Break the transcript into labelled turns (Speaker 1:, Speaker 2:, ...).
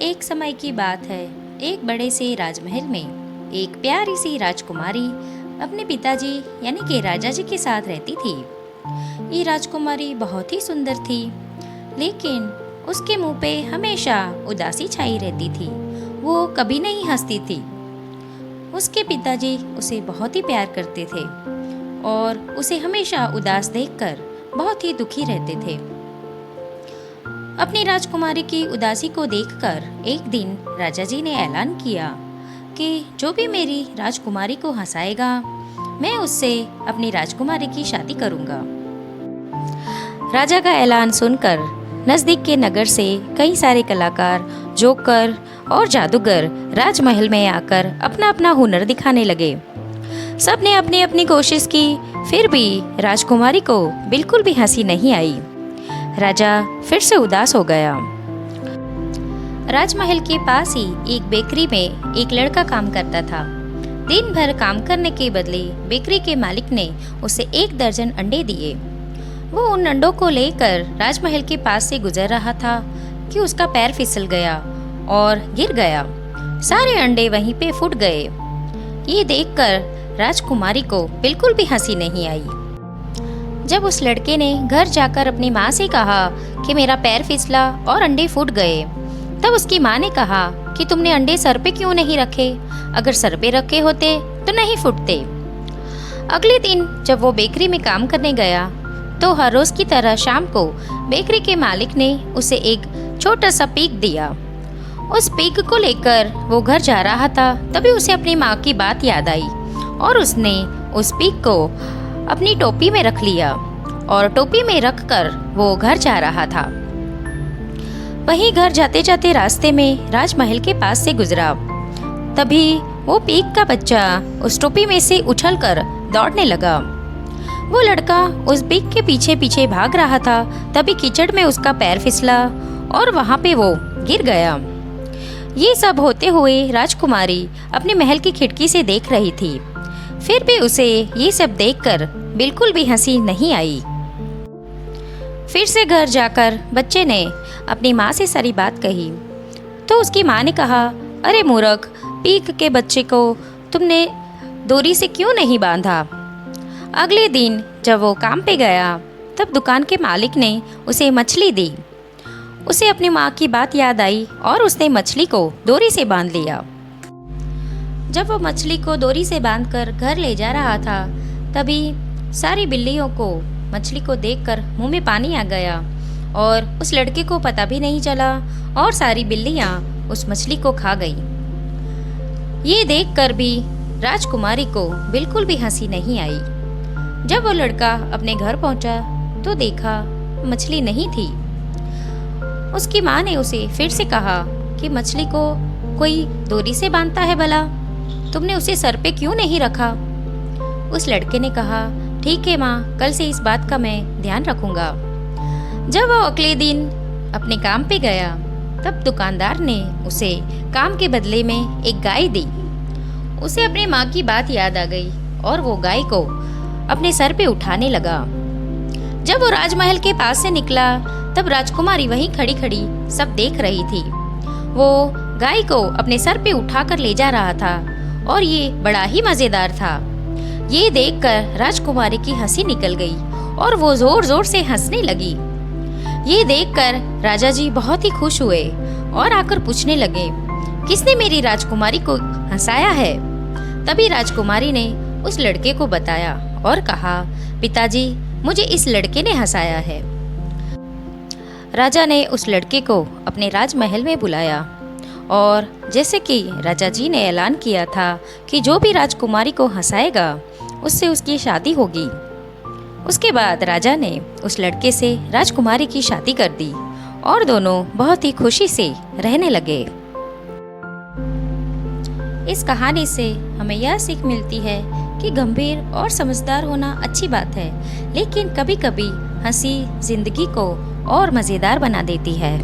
Speaker 1: एक समय की बात है। एक बड़े से राजमहल में एक प्यारी सी राजकुमारी अपने पिताजी यानी कि राजा जी के साथ रहती थी। ये राजकुमारी बहुत ही सुंदर थी, लेकिन उसके मुंह पे हमेशा उदासी छाई रहती थी। वो कभी नहीं हंसती थी। उसके पिताजी उसे बहुत ही प्यार करते थे और उसे हमेशा उदास देखकर बहुत ही दुखी रहते थे। अपनी राजकुमारी की उदासी को देखकर एक दिन राजा जी ने ऐलान किया कि जो भी मेरी राजकुमारी को हंसाएगा, मैं उससे अपनी राजकुमारी की शादी करूंगा। राजा का ऐलान सुनकर नजदीक के नगर से कई सारे कलाकार, जोकर और जादूगर राजमहल में आकर अपना अपना हुनर दिखाने लगे। सबने अपनी अपनी कोशिश की, फिर भी राजकुमारी को बिल्कुल भी हंसी नहीं आई। राजा फिर से उदास हो गया। राजमहल के पास ही एक बेकरी में एक लड़का काम करता था। दिन भर काम करने के बदले बेकरी के मालिक ने उसे 1 दर्जन अंडे दिए। वो उन अंडों को लेकर राजमहल के पास से गुजर रहा था कि उसका पैर फिसल गया और गिर गया। सारे अंडे वहीं पे फूट गए। ये देखकर राजकुमारी को बिल्कुल भी हंसी नहीं आई। जब उस लड़के ने घर जाकर अपनी माँ से कहा कि मेरा पैर फिसला और अंडे फूट गए, तब उसकी माँ ने कहा कि तुमने अंडे सर पे क्यों नहीं रखे? अगर सर पे रखे होते तो नहीं फूटते। अगले दिन जब वो बेकरी में काम करने गया तो हर रोज की तरह शाम को बेकरी के मालिक ने उसे एक छोटा सा पीक दिया। उस पीक को लेकर वो घर जा रहा था, तभी उसे अपनी माँ की बात याद आई और उसने उस पीक को अपनी टोपी में रख लिया और टोपी में रखकर वो घर जा रहा था। वहीं घर जाते जाते रास्ते में राजमहल के पास से गुजरा। तभी वो पीक का बच्चा उस टोपी में से उछलकर दौड़ने लगा। वो लड़का उस पीक के पीछे पीछे भाग रहा था, तभी कीचड़ में उसका पैर फिसला और वहां पे वो गिर गया। ये सब होते हुए राजकुमारी अपने महल की खिड़की से देख रही थी। फिर भी उसे ये सब देखकर बिल्कुल भी हंसी नहीं आई। फिर से घर जाकर बच्चे ने अपनी माँ से सारी बात कही तो उसकी माँ ने कहा, अरे मूर्ख, पीक के बच्चे को तुमने डोरी से क्यों नहीं बांधा? अगले दिन जब वो काम पे गया तब दुकान के मालिक ने उसे मछली दी। उसे अपनी माँ की बात याद आई और उसने मछली को डोरी से बांध लिया। जब वो मछली को डोरी से बांधकर घर ले जा रहा था, तभी सारी बिल्लियों को मछली को देखकर मुंह में पानी आ गया और उस लड़के को पता भी नहीं चला और सारी बिल्लियां उस मछली को खा गई। ये देखकर भी राजकुमारी को बिल्कुल भी हंसी नहीं आई। जब वो लड़का अपने घर पहुंचा तो देखा मछली नहीं थी। उसकी माँ ने उसे फिर से कहा कि मछली को कोई डोरी से बांधता है भला, तुमने उसे सर पे क्यों नहीं रखा? उस लड़के ने कहा, ठीक है माँ, कल से इस बात का मैं ध्यान रखूंगा। जब वो अगले दिन अपने काम पे गया तब दुकानदार ने उसे काम के बदले में एक गाय दी। उसे अपनी माँ की बात याद आ गई और वो गाय को अपने सर पे उठाने लगा। जब वो राजमहल के पास से निकला तब राजकुमारी वहीं खड़ी खड़ी सब देख रही थी। वो गाय को अपने सर पे उठाकर ले जा रहा था और ये बड़ा ही मजेदार था। ये देखकर राजकुमारी की हंसी निकल गई और वो जोर जोर से हंसने लगी। ये देखकर राजा जी बहुत ही खुश हुए और आकर पूछने लगे, किसने मेरी राजकुमारी को हंसाया है? तभी राजकुमारी ने उस लड़के को बताया और कहा, पिताजी, मुझे इस लड़के ने हंसाया है। राजा ने उस लड़के को अपने राजमहल में बुलाया और जैसे कि राजा जी ने ऐलान किया था कि जो भी राजकुमारी को हंसाएगा उससे उसकी शादी होगी। उसके बाद राजा ने उस लड़के से राजकुमारी की शादी कर दी और दोनों बहुत ही खुशी से रहने लगे। इस कहानी से हमें यह सीख मिलती है कि गंभीर और समझदार होना अच्छी बात है, लेकिन कभी-कभी हंसी जिंदगी को और मज़ेदार बना देती है।